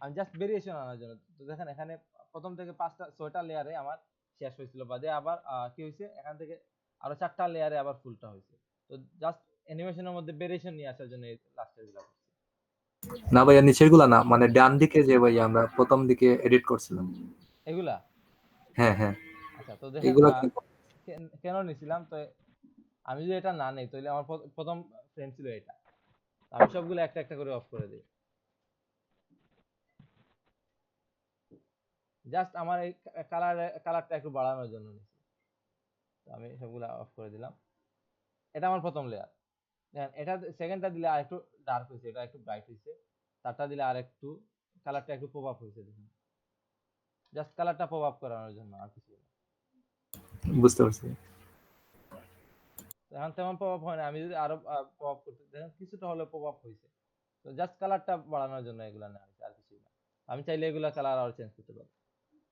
আমি জাস্ট ভেরিয়েশন আনার জন্য। তো দেখেন এখানে প্রথম থেকে 6টা লেয়ারে আমার শেষ হয়েছিল, বাদে আবার কি হয়েছে এখান থেকে আরো 4টা লেয়ারে আবার ফুলটা হয়েছে। তো জাস্ট অ্যানিমেশনের মধ্যে ভেরিয়েশন নিয়ে আসার জন্য এই লাস্টের গুলা করছি। না ভাইয়া, নিচের গুলা না, মানে ডান দিকে যে ভাইয়া আমরা প্রথম দিকে এডিট করছিলাম। এগুলা হ্যাঁ হ্যাঁ, আচ্ছা, তো দেখেন এগুলা কেন নিছিলাম, তো আমি যদি এটা না নেই তাহলে আমার প্রথম ফ্রেম ছিল এটা। আমি সবগুলো একটা একটা করে অফ করে দিই। জাস্ট আমার এই কালারটা একটু বাড়ানোর জন্য নিছি। তো আমি সবগুলো অফ করে দিলাম। এটা আমার প্রথম লেয়ার। দেখেন এটা সেকেন্ডটা দিলে আর একটু ডার্ক হয়েছে, এটা একটু ব্রাইট হয়েছে। তারটা দিলে আর একটু কালারটা একটু পপ আপ হয়েছে। দেখুন জাস্ট কালারটা পপ আপ করানোর জন্য, আর কিছু না। বুঝতে পারছি। তো এখন তেমন পপ আপ হয় না, আমি যদি আরো পপ আপ করতে দেখেন কিছুটা হলে পপ আপ হয়েছে। তো জাস্ট কালারটা বাড়ানোর জন্য এগুলা নেওয়া হয়েছে, আর কিছুই না। আমি চাইলে এগুলা কালার আরো চেঞ্জ করতে পারি।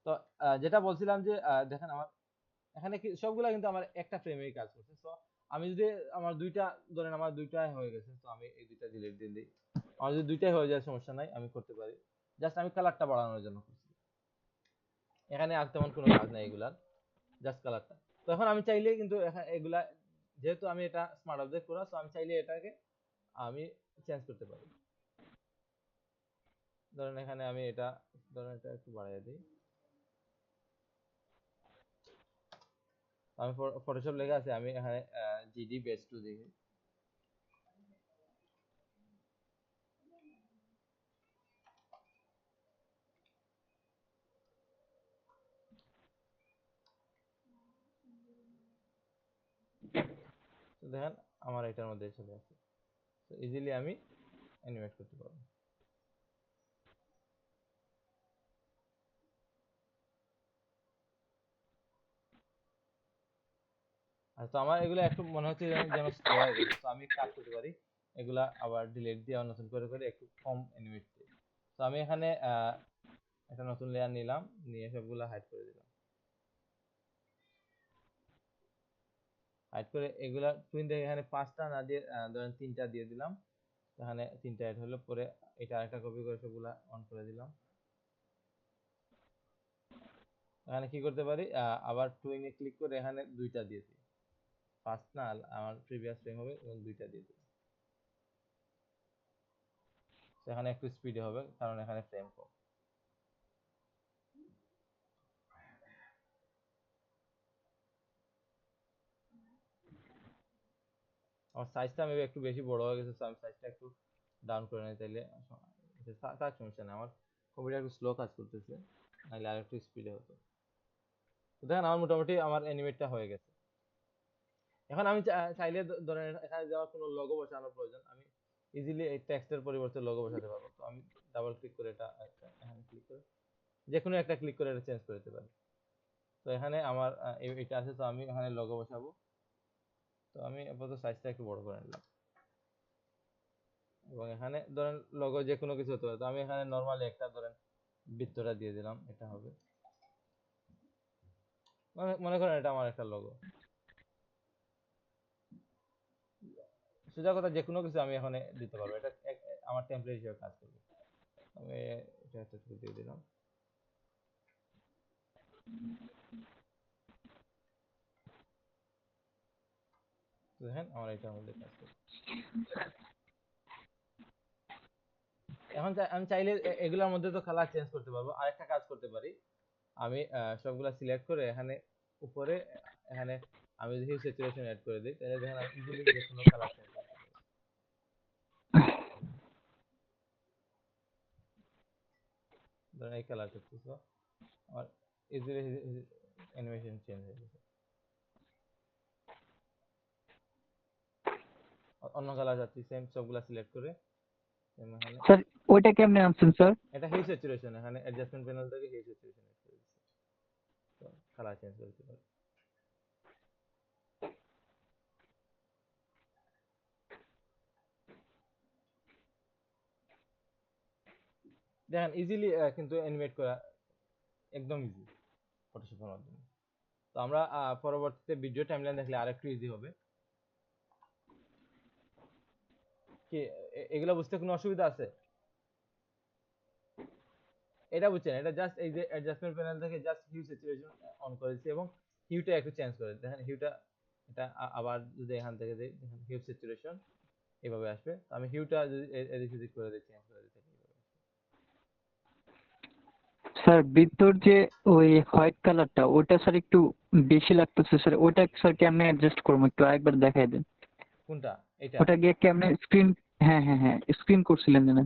তো যেটা বলছিলাম যে দেখেন আমার এখানে সবগুলা কিন্তু আমার একটা ফ্রেমেই কাজ করছে। তো আমি যদি আমার দুইটা ধরেন আমার দুইটাই হয়ে গেছে, তো আমি এই দুইটা ডিলিট দিয়ে দিই। আমার যদি দুইটাই হয়ে যায় সমস্যা নাই, আমি করতে পারি। জাস্ট আমি কালারটা বাড়ানোর জন্য করছি। এখানে আর তেমন কোনো কাজ নাই এগুলার, জাস্ট কালারটা। তো এখন আমি চাইলে কিন্তু এগুলা যেহেতু আমি এটা স্মার্ট অবজেক্ট করা, তো আমি চাইলে এটাকে আমি চেঞ্জ করতে পারি। ধরেন এখানে আমি এটা ধরেন এটা একটু বাড়াই দিই। আমি ফটোশপ লেখা আছে, আমি এখানে জিডি বেস 2 দিই। তো দেখেন আমার এটার মধ্যে চলে আসছে। তো ইজিলি আমি অ্যানিমেট করতে পারবো। আর তো আমার এগুলো একটু মনে হচ্ছে যেন স্লো হয়ে গেছে, তো আমি কাজ করতে পারি এগুলা আবার ডিলিট দিয়ে নতুন করে করে একটু কম অ্যানিমেট দিই। তো আমি এখানে একটা নতুন লেয়ার নিলাম, নিয়ে সবগুলা হাইড করে দিলাম। হাইড করে এগুলা টুইন থেকে এখানে 5টা না দিয়ে ধরেন 3টা দিয়ে দিলাম। এখানে 3টা অ্যাড হলো, পরে এটা আরেকটা কপি করে সবগুলা অন করে দিলাম। এখানে কি করতে পারি, আবার টুইনে ক্লিক করে এখানে 2টা দিয়ে দিই। ফার্স্ট না, আমার প্রিভিয়াস ফ্রেম হবে এবং 2টা দিয়ে দিই। এখানে একটু স্পিডে হবে কারণ এখানে ফ্রেম কম। আমার সাইজটা মেবি একটু বেশি বড় হয়ে গেছে, তো আমি সাইজটা একটু ডাউন করে নিই তাইলে থাক, সমস্যা নেই। আমার কম্পিউটার একটু স্লো কাজ করতেছে, নাহলে আর একটু স্পিডে হতো। তো দেখেন আমার মোটামুটি আমার অ্যানিমেটটা হয়ে গেছে। এখন আমি চাইলে ধরেন এখানে যে আমার কোনো লোগো বসানোর প্রয়োজন, আমি ইজিলি এই টেক্সটের পরিবর্তে লোগো বসাতে পারবো। তো আমি ডাবল ক্লিক করে এটা এখানে ক্লিক করে যে কোনো একটা ক্লিক করে এটা চেঞ্জ করে দিতে পারি। তো এখানে আমার এটা আছে, তো আমি এখানে লোগো বসাবো। তো আমি আপাতত সাইজটা একটু বড় করে নিলাম, এবং এখানে ধরেন লোগো যে কোনো কিছু হতে পারে। তো আমি এখানে নরমালি একটা ধরেন বৃত্তটা দিয়ে দিলাম, এটা হবে। মনে করেন এটা আমার একটা লোগো। সোজা কথা যে কোনো কিছু আমি এখানে দিতে পারবো, এটা আমার টেমপ্লেট হিসেবে কাজ করবে। আমি এটা একটা দিয়ে দিলাম। দেখেন আমার এটার মধ্যে কাজ করছে। এখন আমি চাইলে এগুলোর মধ্যে তো কালার চেঞ্জ করতে পারবো। আরেকটা কাজ করতে পারি, আমি সবগুলা সিলেক্ট করে এখানে উপরে এখানে আমি যদি হিউ স্যাচুরেশন অ্যাড করে দিই, তাহলে দেখেন আমি ইজিলি যে কোনো কালার চেঞ্জ করতে পারি। ধরেন এই কালার করতেছো, আর ইজিলি অ্যানিমেশন চেঞ্জ হয়ে গেছে। অন্য কালার যাচ্ছি, সেম সবগুলা সিলেক্ট করে same এখানে স্যার ওইটা কেমনে আনছেন স্যার? এটা হিউ স্যাচুরেশন, এখানে অ্যাডজাস্টমেন্ট প্যানেল থেকে হিউ স্যাচুরেশন অ্যাড করে দিচ্ছি, তো কালার চেঞ্জ করতে পারি। দেখেন ইজিলি কিন্তু অ্যানিমেট করা একদম ইজি ফটোশপের মাধ্যমে। তো আমরা পরবর্তীতে ভিডিও টাইমলাইন দেখলে আরেকটু ইজি হবে। কি এগুলা বুঝতে কোনো অসুবিধা আছে? এটা বুঝছেন, এটা জাস্ট এই যে অ্যাডজাস্টমেন্ট প্যানেল থেকে জাস্ট হিউ স্যাচুরেশন অন করেছি এবং হিউটা একটু চেঞ্জ করে দেখেন হিউটা, এটা আবার যদি এখান থেকে দেই দেখেন হিউ স্যাচুরেশন এভাবে আসবে। তো আমি হিউটা যদি এদিক সেদিক করে দিই, চেঞ্জ করে দিই, এইভাবে আসবে। স্যার ভিতর যে ওই হোয়াইট কালারটা ওটা স্যার একটু বেশি লাগতেছে স্যার, ওটা স্যার কেমনে অ্যাডজাস্ট করবো একটু আরেকবার দেখাই দেন। কোনটা? এটা ওটা গিয়ে কেমনে স্ক্রিন, হ্যাঁ হ্যাঁ হ্যাঁ স্ক্রিন করছিলেন না?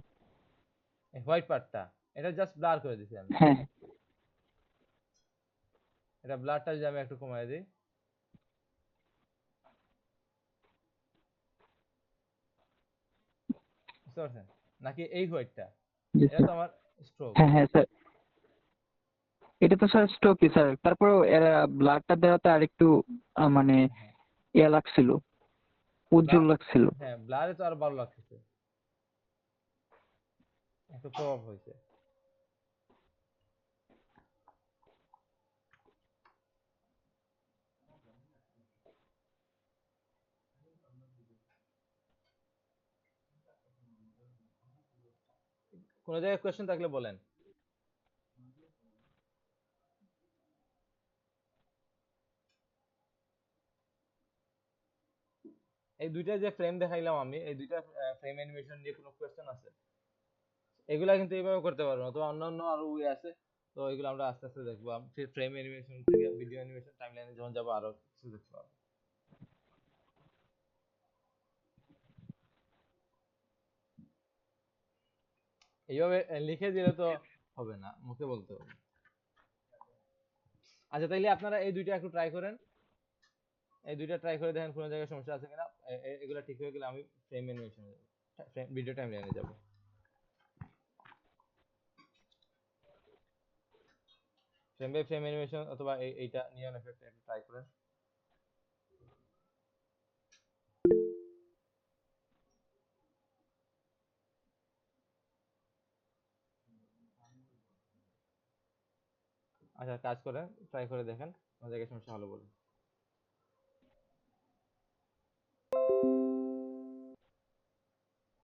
হোয়াইট পার্টটা এটা জাস্ট ব্লার করে দিছি আমি। হ্যাঁ এটা ব্লারটা যদি আমি একটু কমায় দিই, বুঝতে পারছেন নাকি? এই হোয়াইটটা জি এটা স্যার। তো আমার স্ট্রোক। হ্যাঁ হ্যাঁ স্যার, এটা তো স্যার স্ট্রোকই স্যার, তারপরেও এরা ব্লাডটা দেওয়াতে আরেকটু মানে হ্যাঁ ইয়া লাগছিল, উজ্জ্বল লাগছিল। হ্যাঁ ব্লারে তো আর ভালো লাগতেছে, একটু প্রভাব হয়েছে। কোনো জায়গায় কোয়েশ্চেন থাকলে বলেন। এই দুইটা যে ফ্রেম দেখাইলাম আমি, এই দুইটা ফ্রেম অ্যানিমেশন নিয়ে কোনো কোয়েশ্চেন আছে? এগুলা কিন্তু এইভাবে করতে পারবো না, তো অন্যান্য আরো ওয়ে আছে, তো এগুলো আমরা আস্তে আস্তে দেখবো। ফ্রেম অ্যানিমেশন থেকে ভিডিও অ্যানিমেশন টাইমলাইনে যখন যাবো আরো কিছু দেখতে পারবো। এইভাবে লিখে দিলে তো হবে না, মুখে বলতে হবে। আচ্ছা তাইলে আপনারা এই দুইটা একটু ট্রাই করেন, এই দুইটা ট্রাই করে দেখেন কোনো জায়গায় সমস্যা আছে কিনা। এগুলা ঠিক হয়ে গেলে আমি ফ্রেম অ্যানিমেশনে যাবো, ভিডিও টাইমলাইনে যাবো। ফ্রেম বাই ফ্রেম অ্যানিমেশন অথবা এইটা নিয়ন এফেক্ট একটু ট্রাই করেন। আচ্ছা কাজ করেন, ট্রাই করে দেখেন, কোনো জায়গায় সমস্যা হলে বলুন।